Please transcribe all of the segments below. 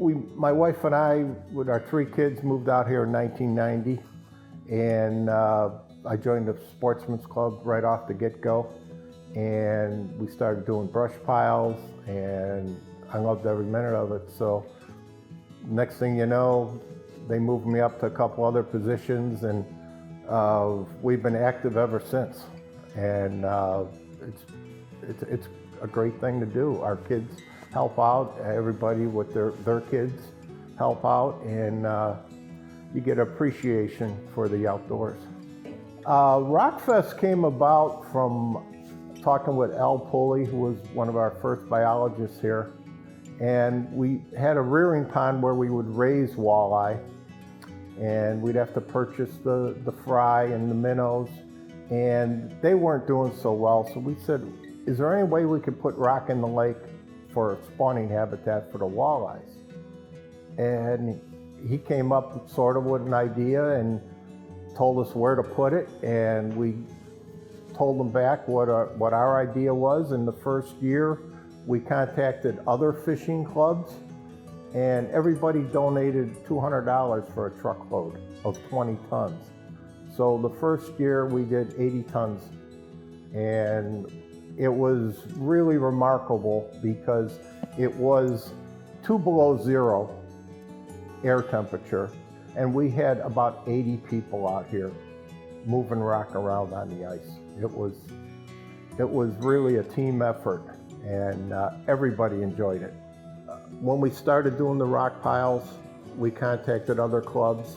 My wife and I, with our 3 kids, moved out here in 1990, and I joined the Sportsman's Club right off the get-go, and we started doing brush piles, and I loved every minute of it. So next thing you know, they moved me up to a couple other positions, and we've been active ever since. And it's a great thing to do. Our kids help out, everybody with their kids help out, and you get appreciation for the outdoors. Rockfest came about from talking with Al Pulley, who was one of our first biologists here, and we had a rearing pond where we would raise walleye, and we'd have to purchase the fry and the minnows, and they weren't doing so well, so we said, is there any way we could put rock in the lake for spawning habitat for the walleyes? And he came up sort of with an idea and told us where to put it, and we told him back what our idea was. In the first year, we contacted other fishing clubs, and everybody donated $200 for a truckload of 20 tons. So the first year we did 80 tons, and it was really remarkable because it was 2 below zero air temperature, and we had about 80 people out here moving rock around on the ice. It was really a team effort, and everybody enjoyed it. When we started doing the rock piles, we contacted other clubs.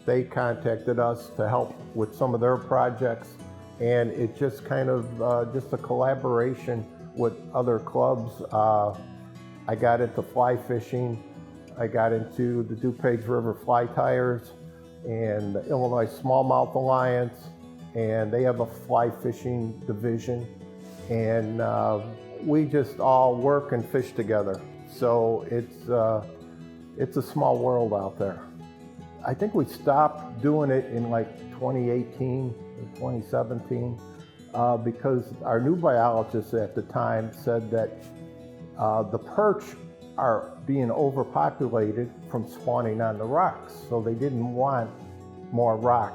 They contacted us to help with some of their projects, and it just kind of just a collaboration with other clubs. I got into fly fishing. I got into the DuPage River Fly Tyers and the Illinois Smallmouth Alliance, and they have a fly fishing division, and we just all work and fish together. So it's a small world out there. I think we stopped doing it in like 2018 or 2017 because our new biologist at the time said that the perch are being overpopulated from spawning on the rocks, so they didn't want more rock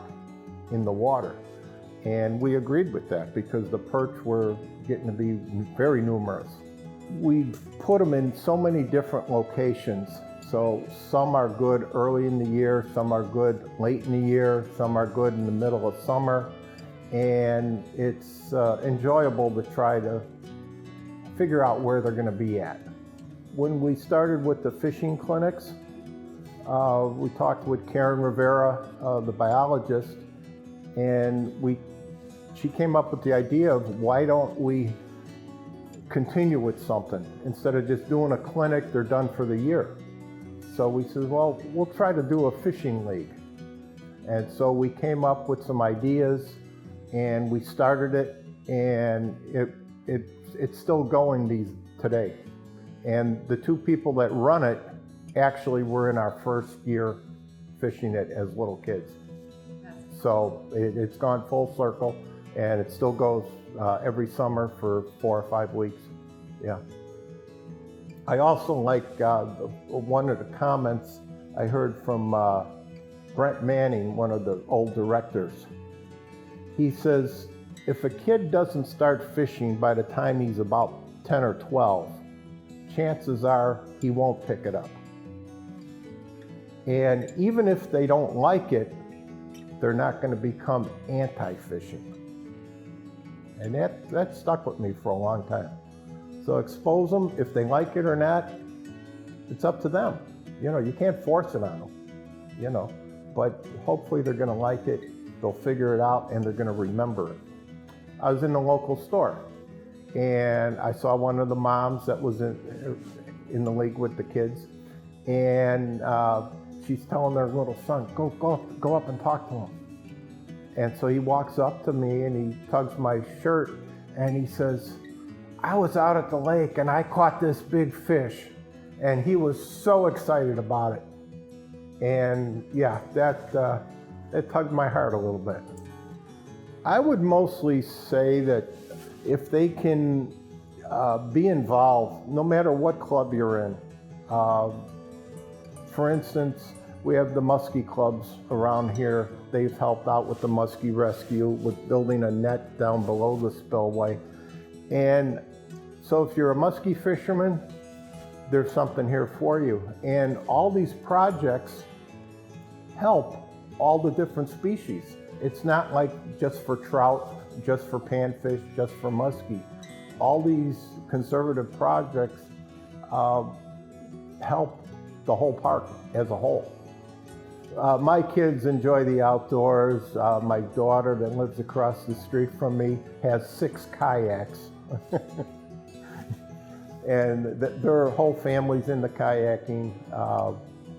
in the water. And we agreed with that because the perch were getting to be very numerous. We've put them in so many different locations. So some are good early in the year, some are good late in the year, some are good in the middle of summer. And it's enjoyable to try to figure out where they're going to be at. When we started with the fishing clinics, we talked with Karen Rivera, the biologist, and she came up with the idea of why don't we continue with something instead of just doing a clinic, they're done for the year. So we said, well, we'll try to do a fishing league. And so we came up with some ideas, and we started it, and it's still going today. And the 2 people that run it actually were in our first year fishing it as little kids. So it's gone full circle, and it still goes every summer for 4 or 5 weeks. Yeah. I also like one of the comments I heard from Brent Manning, one of the old directors. He says, if a kid doesn't start fishing by the time he's about 10 or 12, chances are he won't pick it up. And even if they don't like it, they're not going to become anti-fishing. And that stuck with me for a long time. So expose them. If they like it or not, it's up to them. You know, you can't force it on them, you know, but hopefully they're going to like it, they'll figure it out, and they're going to remember it. I was in the local store, and I saw one of the moms that was in the league with the kids, and she's telling their little son, go up and talk to him. And so he walks up to me and he tugs my shirt and he says, I was out at the lake and I caught this big fish. And he was so excited about it. And yeah, that tugged my heart a little bit. I would mostly say that if they can be involved, no matter what club you're in, For instance, we have the muskie clubs around here. They've helped out with the muskie rescue, with building a net down below the spillway. And so if you're a muskie fisherman, there's something here for you. And all these projects help all the different species. It's not like just for trout, just for panfish, just for muskie. All these conservative projects help the whole park as a whole. My kids enjoy the outdoors. My daughter that lives across the street from me has 6 kayaks. And their whole family's into kayaking.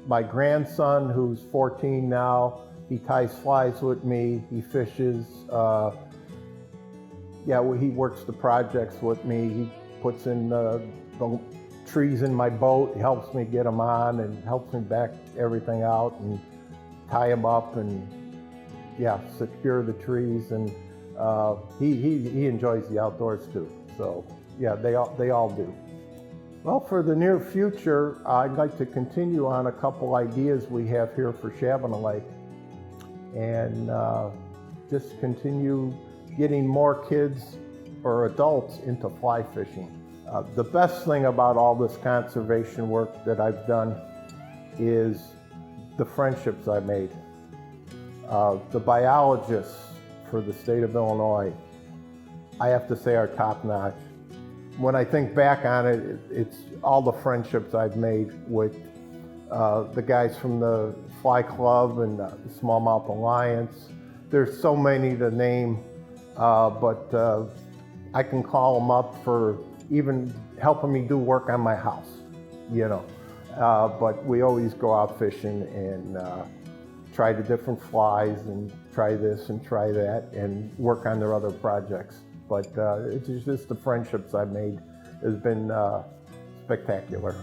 My grandson, who's 14 now, he ties flies with me, he fishes. He works the projects with me. He puts in the trees in my boat. He helps me get them on and helps me back everything out and tie them up and secure the trees. And he enjoys the outdoors too. So they all do. Well, for the near future, I'd like to continue on a couple ideas we have here for Shabbona Lake, and just continue getting more kids or adults into fly fishing. The best thing about all this conservation work that I've done is the friendships I made. The biologists for the state of Illinois, I have to say, are top-notch. When I think back on it, it's all the friendships I've made with the guys from the Fly Club and the Smallmouth Alliance. There's so many to name, but I can call them up for even helping me do work on my house, But we always go out fishing and try the different flies and try this and try that and work on their other projects. But it's just the friendships I've made has been spectacular.